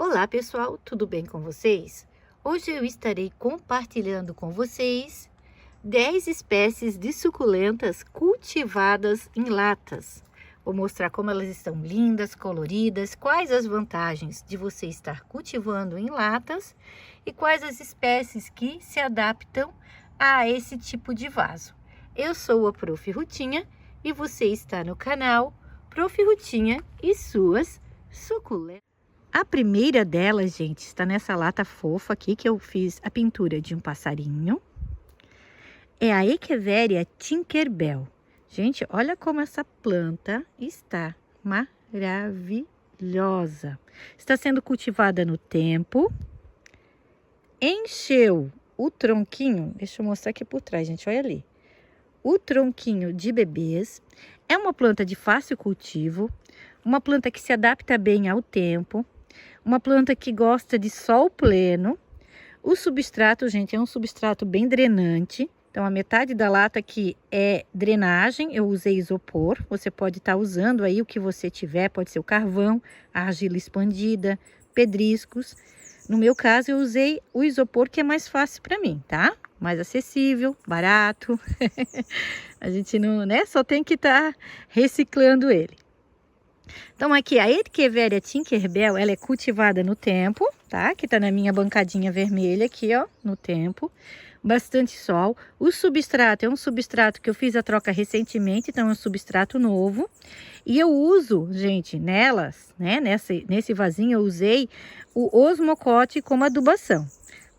Olá pessoal, tudo bem com vocês? Hoje eu estarei compartilhando com vocês 10 espécies de suculentas cultivadas em latas. Vou mostrar como elas estão lindas, coloridas, quais as vantagens de você estar cultivando em latas e quais as espécies que se adaptam a esse tipo de vaso. Eu sou a Prof. Rutinha e você está no canal Prof. Rutinha e suas suculentas. A primeira delas, gente, está nessa lata fofa aqui que eu fiz a pintura de um passarinho. É a Echeveria Tinkerbell. Gente, olha como essa planta está maravilhosa. Está sendo cultivada no tempo. Encheu o tronquinho, deixa eu mostrar aqui por trás, gente, olha ali. O tronquinho de bebês. É uma planta de fácil cultivo, uma planta que se adapta bem ao tempo. Uma planta que gosta de sol pleno. O substrato, gente, é um substrato bem drenante. Então, a metade da lata aqui é drenagem. Eu usei isopor. Você pode estar usando aí o que você tiver. Pode ser o carvão, a argila expandida, pedriscos. No meu caso, eu usei o isopor, que é mais fácil para mim, tá? Mais acessível, barato. A gente não, né? Só tem que estar reciclando ele. Então, aqui a Echeveria Tinkerbell, ela é cultivada no tempo, tá? Que tá na minha bancadinha vermelha aqui, ó, no tempo. Bastante sol. O substrato é um substrato que eu fiz a troca recentemente, então é um substrato novo. E eu uso, gente, nelas, né? Nesse vasinho eu usei o osmocote como adubação.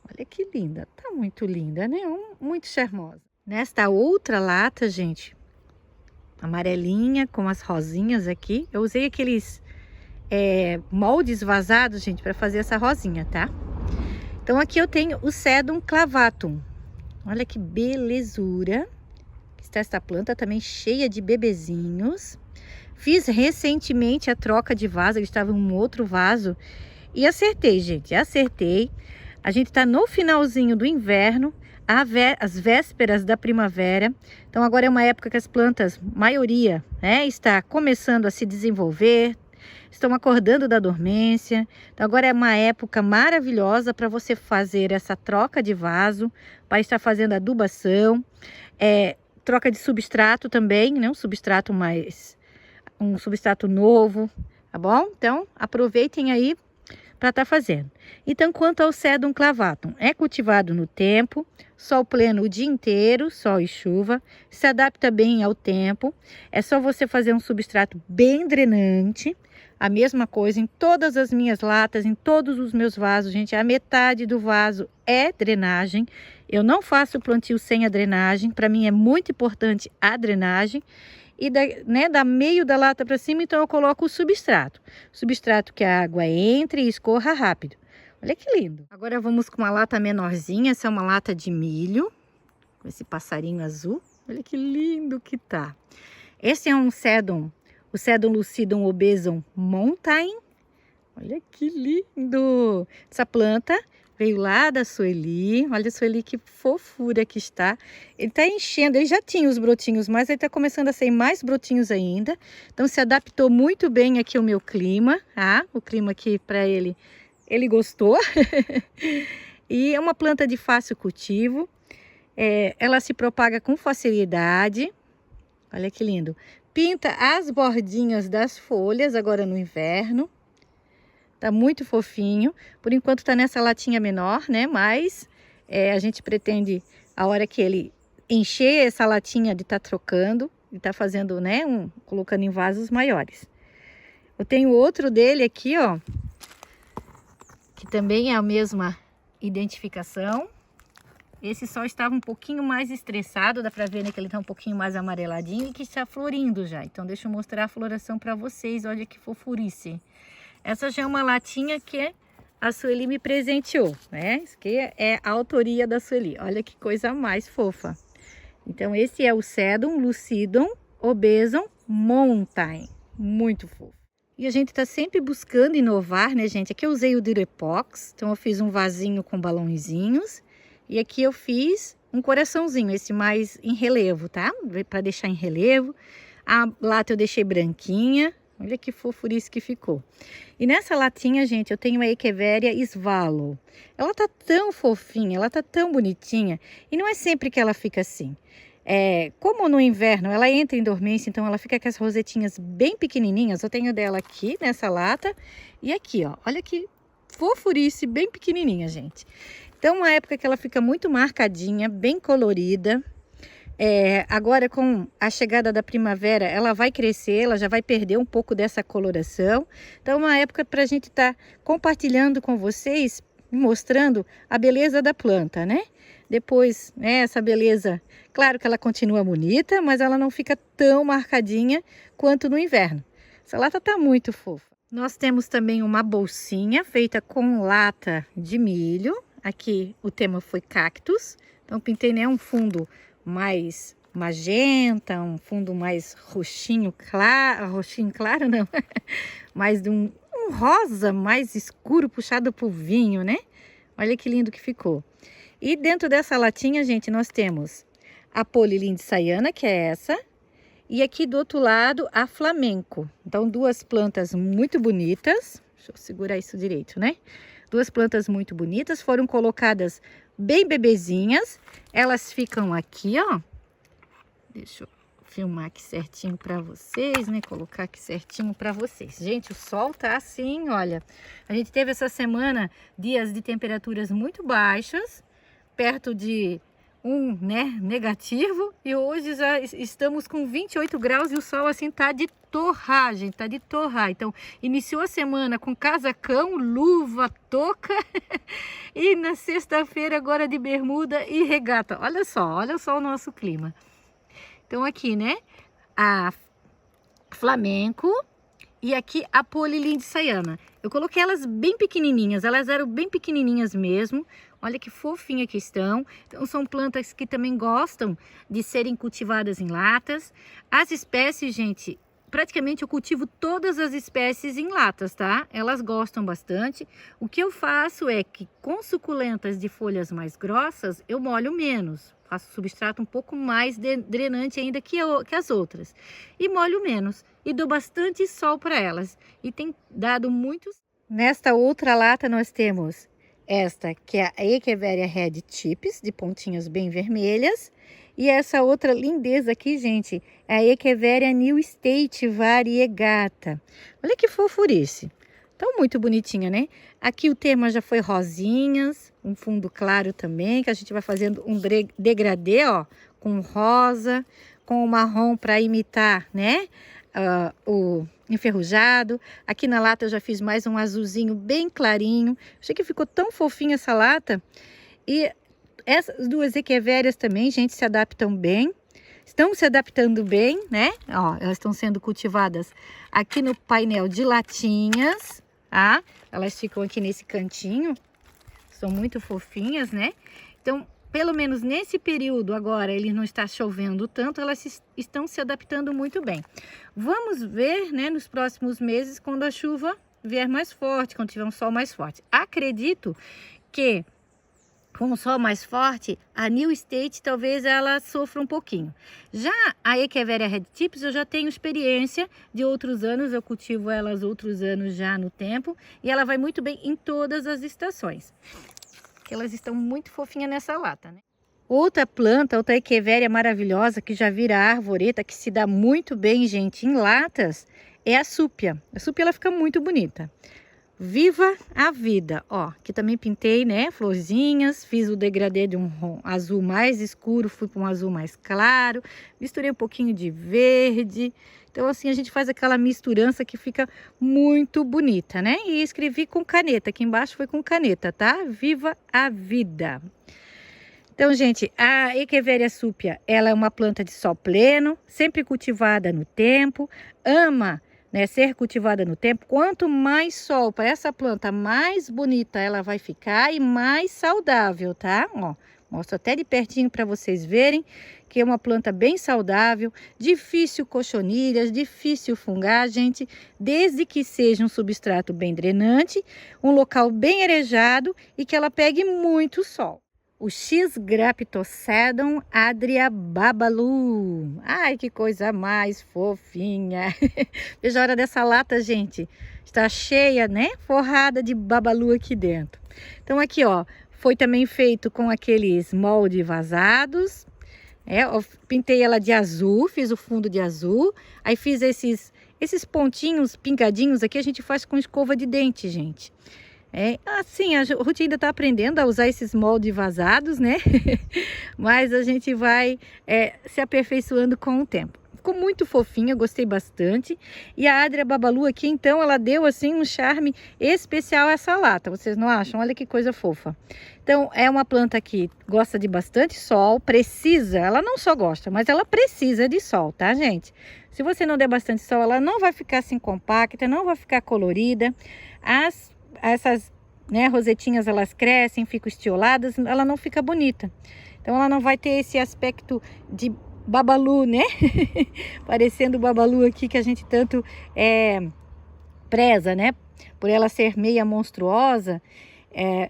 Olha que linda, tá muito linda, né? Muito charmosa. Nesta outra lata, gente, amarelinha com as rosinhas aqui. Eu usei aqueles moldes vazados, gente, para fazer essa rosinha, tá? Então aqui eu tenho o Sedum clavatum. Olha que belezura. Está esta planta também cheia de bebezinhos. Fiz recentemente a troca de vaso, ele estava em um outro vaso. E acertei, gente, acertei. A gente tá no finalzinho do inverno, as vésperas da primavera. Então agora é uma época que as plantas, maioria, né, está começando a se desenvolver, estão acordando da dormência. Então agora é uma época maravilhosa para você fazer essa troca de vaso, para estar fazendo adubação, troca de substrato também, né, um substrato novo, tá bom? Então aproveitem aí para estar fazendo. Então, quanto ao Sedum clavatum, é cultivado no tempo, sol pleno o dia inteiro, sol e chuva, se adapta bem ao tempo. É só você fazer um substrato bem drenante. A mesma coisa em todas as minhas latas, em todos os meus vasos, gente, a metade do vaso é drenagem. Eu não faço plantio sem a drenagem, para mim é muito importante a drenagem. E da meio da lata para cima, então eu coloco o substrato. Substrato que a água entre e escorra rápido. Olha que lindo. Agora vamos com uma lata menorzinha. Essa é uma lata de milho, com esse passarinho azul. Olha que lindo que tá. Esse é um Sedum, o Sedum lucidum obesum mountain. Olha que lindo. Essa planta veio lá da Sueli. Olha a Sueli, que fofura que está. Ele está enchendo, ele já tinha os brotinhos, mas ele está começando a sair mais brotinhos ainda. Então se adaptou muito bem aqui ao meu clima, tá? O clima aqui para ele gostou. E é uma planta de fácil cultivo. Ela se propaga com facilidade. Olha que lindo. Pinta as bordinhas das folhas agora no inverno. Tá muito fofinho. Por enquanto tá nessa latinha menor, né? Mas a gente pretende, a hora que ele encher essa latinha, de estar trocando, de estar fazendo, né? Colocando em vasos maiores. Eu tenho outro dele aqui, ó. Que também é a mesma identificação. Esse só estava um pouquinho mais estressado. Dá pra ver, né? Que ele tá um pouquinho mais amareladinho e que está florindo já. Então deixa eu mostrar a floração pra vocês. Olha que fofurice. Essa já é uma latinha que a Sueli me presenteou, né? Isso aqui é a autoria da Sueli. Olha que coisa mais fofa. Então, esse é o Sedum lucidum obesum mountain. Muito fofo. E a gente tá sempre buscando inovar, né, gente? Aqui eu usei o Durepox. Então, eu fiz um vasinho com balãozinhos. E aqui eu fiz um coraçãozinho, esse mais em relevo, tá? Para deixar em relevo. A lata eu deixei branquinha. Olha que fofurice que ficou. E nessa latinha, gente, eu tenho a Echeveria Swallow. Ela tá tão fofinha, ela tá tão bonitinha. E não é sempre que ela fica assim. Como no inverno ela entra em dormência, então ela fica com as rosetinhas bem pequenininhas. Eu tenho dela aqui nessa lata e aqui, ó. Olha que fofurice, bem pequenininha, gente. Então, uma época que ela fica muito marcadinha, bem colorida. Agora, com a chegada da primavera, ela vai crescer, ela já vai perder um pouco dessa coloração. Então, uma época para a gente estar compartilhando com vocês, mostrando a beleza da planta, né? Depois, né, essa beleza, claro que ela continua bonita, mas ela não fica tão marcadinha quanto no inverno. Essa lata tá muito fofa. Nós temos também uma bolsinha feita com lata de milho. Aqui o tema foi cactus. Então pintei, né, um fundo mais magenta, um fundo mais roxinho claro não, mais de um rosa mais escuro puxado pro vinho, né? Olha que lindo que ficou. E dentro dessa latinha, gente, nós temos a Polilindiceiana, que é essa, e aqui do outro lado a Flamenco. Então, duas plantas muito bonitas. Deixa eu segurar isso direito, né? Duas plantas muito bonitas, foram colocadas bem bebezinhas. Elas ficam aqui, ó. Deixa eu filmar aqui certinho para vocês, né? Colocar aqui certinho para vocês. Gente, o sol tá assim, olha. A gente teve essa semana dias de temperaturas muito baixas, perto de né, negativo, e hoje já estamos com 28 graus e o sol assim tá de torrar, gente, tá de torrar. Então, iniciou a semana com casacão, luva, touca e na sexta-feira agora de bermuda e regata. Olha só o nosso clima. Então, aqui, né, a Flamenco e aqui a Polilindiceiana. Eu coloquei elas bem pequenininhas, elas eram bem pequenininhas mesmo. Olha que fofinha que estão. Então, são plantas que também gostam de serem cultivadas em latas. As espécies, gente, praticamente eu cultivo todas as espécies em latas, tá? Elas gostam bastante. O que eu faço é que com suculentas de folhas mais grossas, eu molho menos. Faço substrato um pouco mais drenante ainda que as outras. E molho menos. E dou bastante sol para elas. E tem dado muitos. Nesta outra lata nós temos esta que é a Echeveria Red Tips, de pontinhas bem vermelhas. E essa outra lindeza aqui, gente, é a Echeveria New State Variegata. Olha que fofurice. Então, muito bonitinha, né? Aqui o tema já foi rosinhas, um fundo claro também, que a gente vai fazendo um degradê, ó, com rosa, com o marrom para imitar, né? O enferrujado. Aqui na lata eu já fiz mais um azulzinho bem clarinho. Achei que ficou tão fofinha essa lata. E essas duas Echeverias também, gente, se adaptam bem. Estão se adaptando bem, né? Ó, elas estão sendo cultivadas aqui no painel de latinhas, tá? Elas ficam aqui nesse cantinho. São muito fofinhas, né? Então, pelo menos nesse período agora, ele não está chovendo tanto, elas estão se adaptando muito bem. Vamos ver, né, nos próximos meses, quando a chuva vier mais forte, quando tiver um sol mais forte. Acredito que com o sol mais forte, a New State talvez ela sofra um pouquinho. Já a Echeveria Red Tips, eu já tenho experiência de outros anos, eu cultivo elas outros anos já no tempo, e ela vai muito bem em todas as estações. Elas estão muito fofinhas nessa lata, né? Outra planta, outra Echeveria maravilhosa, que já vira arvoreta, que se dá muito bem, gente, em latas, é a Súpia. A Súpia, ela fica muito bonita. Viva a vida, ó, aqui também pintei, né, florzinhas, fiz o degradê de um azul mais escuro, fui para um azul mais claro, misturei um pouquinho de verde, então assim a gente faz aquela misturança que fica muito bonita, né, e escrevi com caneta, aqui embaixo foi com caneta, tá, viva a vida. Então, gente, a Echeveria Súpia, ela é uma planta de sol pleno, sempre cultivada no tempo, ama, né, ser cultivada no tempo. Quanto mais sol para essa planta, mais bonita ela vai ficar e mais saudável, tá? Ó, mostro até de pertinho para vocês verem que é uma planta bem saudável, difícil cochonilhas, difícil fungar, gente, desde que seja um substrato bem drenante, um local bem arejado e que ela pegue muito sol. o X Graptocedon Adria Babalu. Ai, que coisa mais fofinha. Veja a hora dessa lata, gente. Está cheia, né? Forrada de babalu aqui dentro. Então aqui, ó, foi também feito com aqueles moldes vazados. Eu pintei ela de azul, fiz o fundo de azul. Aí fiz esses pontinhos pingadinhos aqui, a gente faz com escova de dente, gente. Assim, a Ruth ainda está aprendendo a usar esses moldes vazados, né? Mas a gente vai se aperfeiçoando com o tempo. Ficou muito fofinha, gostei bastante. E a Adria Babalu aqui, então, ela deu assim um charme especial a essa lata. Vocês não acham? Olha que coisa fofa. Então, é uma planta que gosta de bastante sol, precisa, ela não só gosta, mas ela precisa de sol, tá, gente? Se você não der bastante sol, ela não vai ficar assim compacta, não vai ficar colorida. Essas, né, rosetinhas, elas crescem, ficam estioladas, ela não fica bonita. Então, ela não vai ter esse aspecto de babalu, né? Parecendo o babalu aqui que a gente tanto preza, né? Por ela ser meia monstruosa,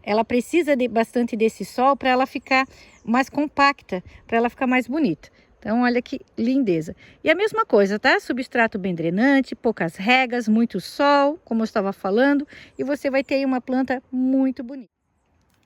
ela precisa de bastante desse sol para ela ficar mais compacta, para ela ficar mais bonita. Então, olha que lindeza. E a mesma coisa, tá? Substrato bem drenante, poucas regas, muito sol, como eu estava falando. E você vai ter aí uma planta muito bonita.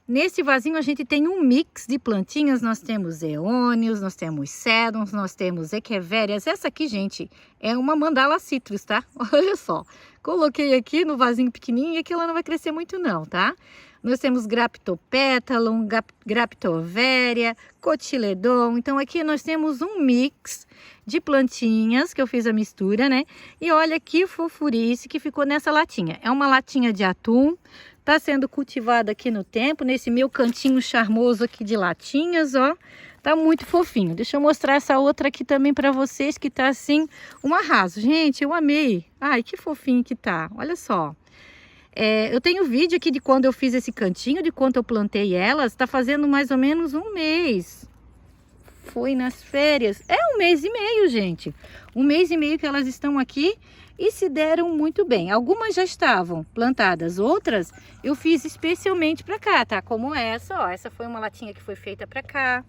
Nesse vasinho a gente tem um mix de plantinhas. Nós temos eônios, nós temos sedums, nós temos equevérias. Essa aqui, gente, é uma mandala citrus, tá? Olha só. Coloquei aqui no vasinho pequenininho e aqui ela não vai crescer muito não, tá? Nós temos Graptopétalum, Graptovéria, Cotiledon. Então aqui nós temos um mix de plantinhas que eu fiz a mistura, né? E olha que fofurice que ficou nessa latinha. É uma latinha de atum. Tá sendo cultivada aqui no tempo, nesse meu cantinho charmoso aqui de latinhas, ó. Tá muito fofinho. Deixa eu mostrar essa outra aqui também para vocês, que tá assim, um arraso. Gente, eu amei. Ai, que fofinho que tá. Olha só. Eu tenho vídeo aqui de quando eu fiz esse cantinho, de quando eu plantei elas. Tá fazendo mais ou menos um mês. Foi nas férias. É um mês e meio, gente. Um mês e meio que elas estão aqui e se deram muito bem. Algumas já estavam plantadas, outras eu fiz especialmente para cá, tá? Como essa, ó. Essa foi uma latinha que foi feita para cá.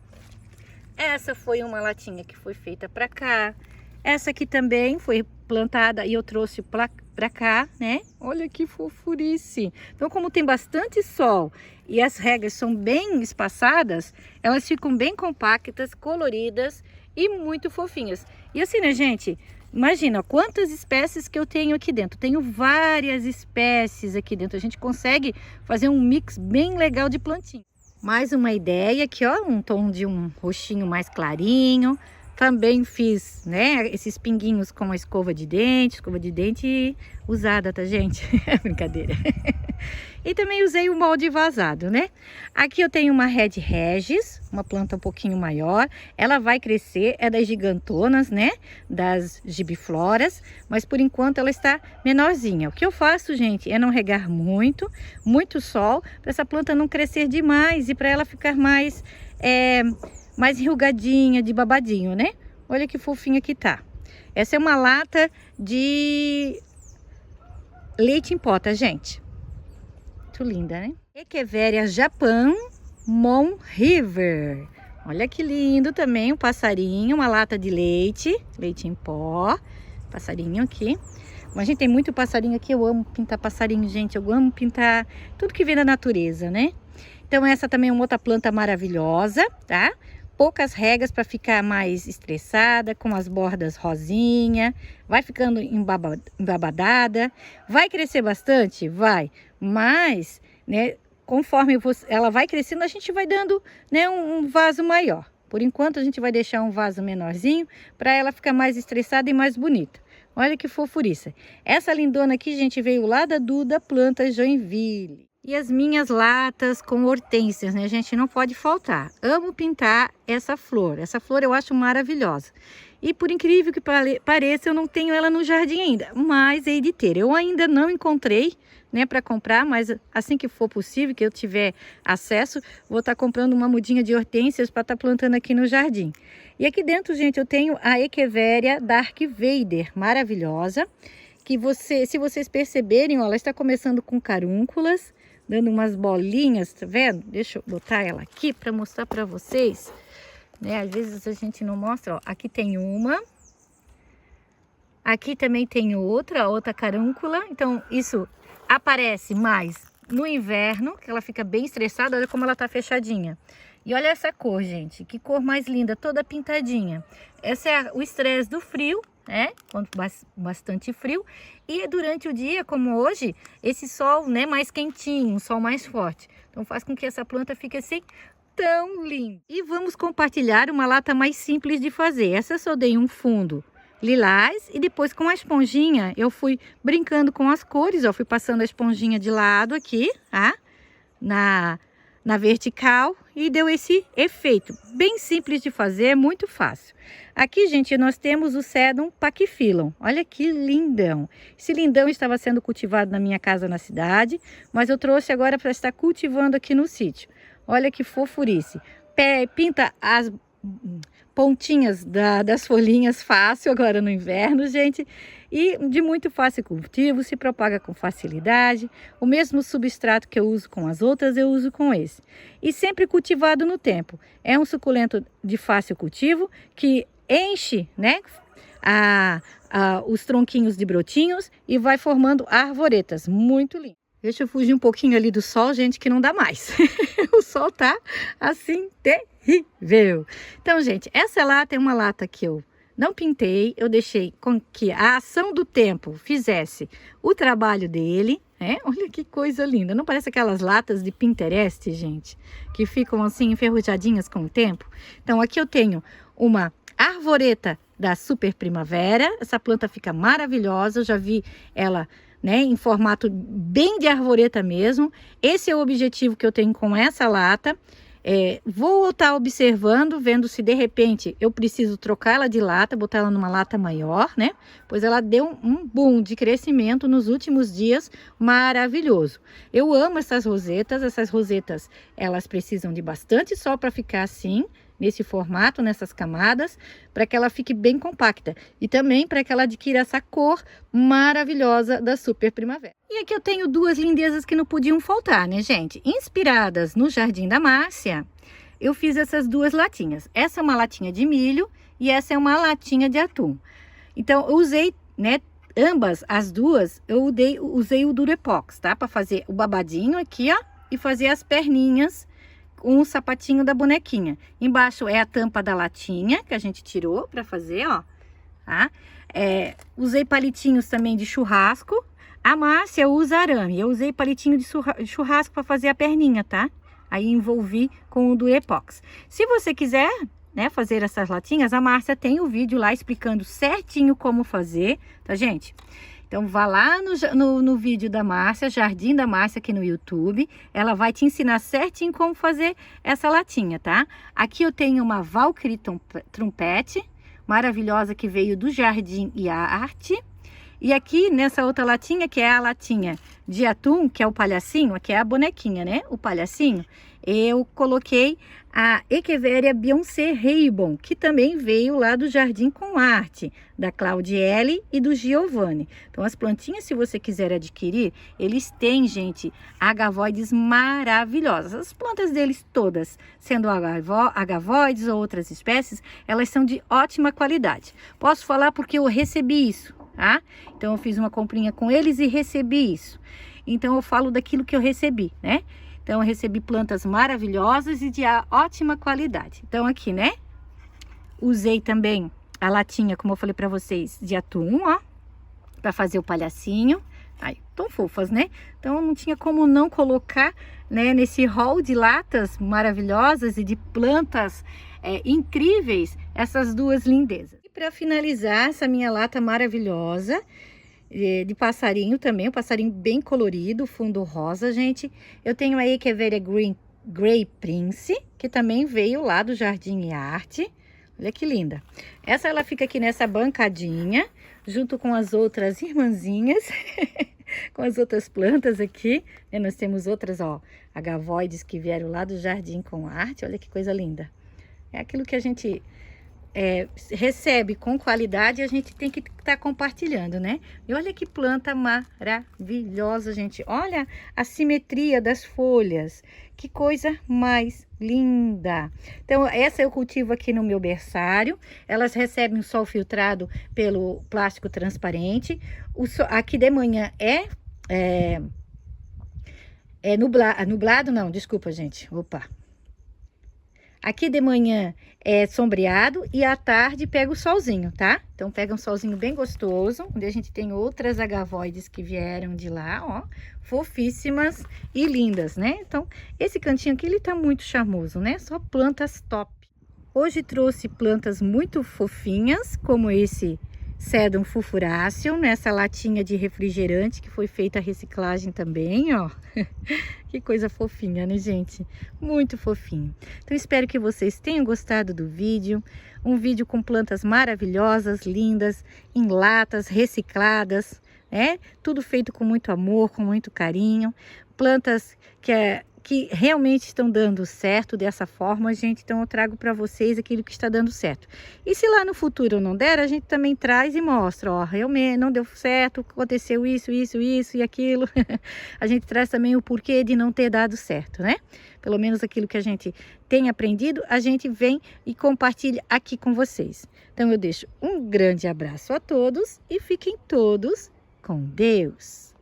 Essa foi uma latinha que foi feita para cá. Essa aqui também foi plantada e eu trouxe para cá, né? Olha que fofurice. Então, como tem bastante sol e as regas são bem espaçadas, elas ficam bem compactas, coloridas e muito fofinhas. E assim, né, gente? Imagina quantas espécies que eu tenho aqui dentro. Tenho várias espécies aqui dentro. A gente consegue fazer um mix bem legal de plantinha. Mais uma ideia aqui, ó, um tom de um roxinho mais clarinho. Também fiz, né, esses pinguinhos com a escova de dente usada, tá, gente? Brincadeira. E também usei o molde vazado, né? Aqui eu tenho uma Red Regis, uma planta um pouquinho maior. Ela vai crescer, é das gigantonas, né? Das gibifloras, mas por enquanto ela está menorzinha. O que eu faço, gente, é não regar muito sol, para essa planta não crescer demais e para ela ficar mais enrugadinha, de babadinho, né? Olha que fofinha que tá. Essa é uma lata de leite em pó, tá, gente? Muito linda, né? Echeveria Japan Mon River. Olha que lindo também, um passarinho, uma lata de leite em pó. Passarinho aqui. Mas a gente tem muito passarinho aqui, eu amo pintar passarinho, gente. Eu amo pintar tudo que vem da natureza, né? Então essa também é uma outra planta maravilhosa, tá? Poucas regas para ficar mais estressada, com as bordas rosinha, vai ficando embabadada, vai crescer bastante? Vai, mas, né, conforme ela vai crescendo, a gente vai dando, né, um vaso maior. Por enquanto a gente vai deixar um vaso menorzinho para ela ficar mais estressada e mais bonita. Olha que fofuriça. Essa lindona aqui, gente, veio lá da Duda Plantas Joinville. E as minhas latas com hortênsias, né, gente? Não pode faltar. Amo pintar essa flor. Essa flor eu acho maravilhosa. E por incrível que pareça, eu não tenho ela no jardim ainda. Mas hei de ter. Eu ainda não encontrei, né, para comprar. Mas assim que for possível, que eu tiver acesso, vou estar comprando uma mudinha de hortênsias para estar plantando aqui no jardim. E aqui dentro, gente, eu tenho a Echeveria Dark Vader, maravilhosa. que se vocês perceberem, ó, ela está começando com carúnculas, dando umas bolinhas, tá vendo? Deixa eu botar ela aqui para mostrar para vocês, né? Às vezes a gente não mostra, ó. Aqui tem uma, aqui também tem outra carúncula. Então isso aparece mais no inverno, que ela fica bem estressada. Olha como ela tá fechadinha. E olha essa cor, gente, que cor mais linda, toda pintadinha. Essa é o estresse do frio, né? Quando bastante frio. E durante o dia, como hoje, esse sol, né, mais quentinho, um sol mais forte. Então faz com que essa planta fique assim tão linda. E vamos compartilhar uma lata mais simples de fazer. Essa eu só dei um fundo lilás e depois com a esponjinha eu fui brincando com as cores, ó, fui passando a esponjinha de lado aqui, tá? Na vertical, e deu esse efeito bem simples de fazer, muito fácil. Aqui, gente, nós temos o Sedum Pachyphyllum. Olha que lindão. Esse lindão estava sendo cultivado na minha casa na cidade, mas eu trouxe agora para estar cultivando aqui no sítio. Olha que fofurice. Pinta as pontinhas das folhinhas fácil agora no inverno, gente. E de muito fácil cultivo, se propaga com facilidade. O mesmo substrato que eu uso com as outras, eu uso com esse. E sempre cultivado no tempo. É um suculento de fácil cultivo que enche, né, os tronquinhos de brotinhos e vai formando arvoretas. Muito lindo. Deixa eu fugir um pouquinho ali do sol, gente, que não dá mais. O sol tá assim terrível. Então, gente, essa lata é uma lata que eu não pintei, eu deixei com que a ação do tempo fizesse o trabalho dele, né? Olha que coisa linda. Não parece aquelas latas de Pinterest, gente, que ficam assim enferrujadinhas com o tempo? Então, aqui eu tenho uma arvoreta da Super Primavera. Essa planta fica maravilhosa, eu já vi ela, né, em formato bem de arvoreta mesmo. Esse é o objetivo que eu tenho com essa lata. Vou estar observando, vendo se de repente eu preciso trocar ela de lata, botar ela numa lata maior, né? Pois ela deu um boom de crescimento nos últimos dias maravilhoso. Eu amo essas rosetas, elas precisam de bastante sol para ficar assim, nesse formato, nessas camadas, para que ela fique bem compacta e também para que ela adquira essa cor maravilhosa da Super Primavera. E aqui eu tenho duas lindezas que não podiam faltar, né, gente? Inspiradas no Jardim da Márcia, eu fiz essas duas latinhas. Essa é uma latinha de milho e essa é uma latinha de atum. Então eu usei, né, ambas as duas, eu usei o Durepox, tá? Para fazer o babadinho aqui, ó, e fazer as perninhas com o sapatinho da bonequinha. Embaixo é a tampa da latinha que a gente tirou para fazer, ó, tá? Usei palitinhos também de churrasco. A Márcia usa arame, eu usei palitinho de churrasco para fazer a perninha, tá? Aí envolvi com o Durepox. Se você quiser, né, fazer essas latinhas, a Márcia tem o vídeo lá explicando certinho como fazer, tá, gente? Então, vá lá no vídeo da Márcia, Jardim da Márcia, aqui no YouTube. Ela vai te ensinar certinho como fazer essa latinha, tá? Aqui eu tenho uma Valkyrie Trumpete, maravilhosa, que veio do Jardim e Arte. E aqui, nessa outra latinha, que é a latinha de atum, que é o palhacinho, aqui é a bonequinha, né? O palhacinho. Eu coloquei a Echeveria Beyoncé Rainbow, que também veio lá do Jardim com Arte, da Claudiele e do Giovanni. Então, as plantinhas, se você quiser adquirir, eles têm, gente, agavoides maravilhosas. As plantas deles todas, sendo agavoides ou outras espécies, elas são de ótima qualidade. Posso falar porque eu recebi isso, tá? Então, eu fiz uma comprinha com eles e recebi isso. Então, eu falo daquilo que eu recebi, né? Então, eu recebi plantas maravilhosas e de ótima qualidade. Então, aqui, né? Usei também a latinha, como eu falei para vocês, de atum, ó, para fazer o palhacinho. Ai, tão fofas, né? Então, não tinha como não colocar, né, nesse hall de latas maravilhosas e de plantas incríveis, essas duas lindezas. E para finalizar essa minha lata maravilhosa, de passarinho também, um passarinho bem colorido, fundo rosa, gente. Eu tenho a Echeveria Grey Prince, que também veio lá do Jardim e Arte. Olha que linda. Essa ela fica aqui nessa bancadinha, junto com as outras irmãzinhas, com as outras plantas aqui. E nós temos outras, ó, agavoides que vieram lá do Jardim com Arte. Olha que coisa linda. É aquilo que a gente recebe com qualidade, a gente tem que estar compartilhando, né? E olha que planta maravilhosa, gente. Olha a simetria das folhas. Que coisa mais linda. Então, essa eu cultivo aqui no meu berçário. Elas recebem o sol filtrado pelo plástico transparente. Aqui de manhã nublado, não, desculpa, gente. Opa. Aqui de manhã é sombreado e à tarde pega o solzinho, tá? Então, pega um solzinho bem gostoso, onde a gente tem outras agavoides que vieram de lá, ó, fofíssimas e lindas, né? Então, esse cantinho aqui, ele tá muito charmoso, né? Só plantas top. Hoje trouxe plantas muito fofinhas, como esse Sedum fulfuráceo, nessa latinha de refrigerante que foi feita a reciclagem também, ó. Que coisa fofinha, né, gente? Muito fofinho. Então, espero que vocês tenham gostado do vídeo. Um vídeo com plantas maravilhosas, lindas, em latas, recicladas, né? Tudo feito com muito amor, com muito carinho. Plantas que realmente estão dando certo dessa forma, gente. Então, eu trago para vocês aquilo que está dando certo. E se lá no futuro não der, a gente também traz e mostra, ó, realmente não deu certo, aconteceu isso e aquilo. A gente traz também o porquê de não ter dado certo, né? Pelo menos aquilo que a gente tem aprendido, a gente vem e compartilha aqui com vocês. Então, eu deixo um grande abraço a todos e fiquem todos com Deus.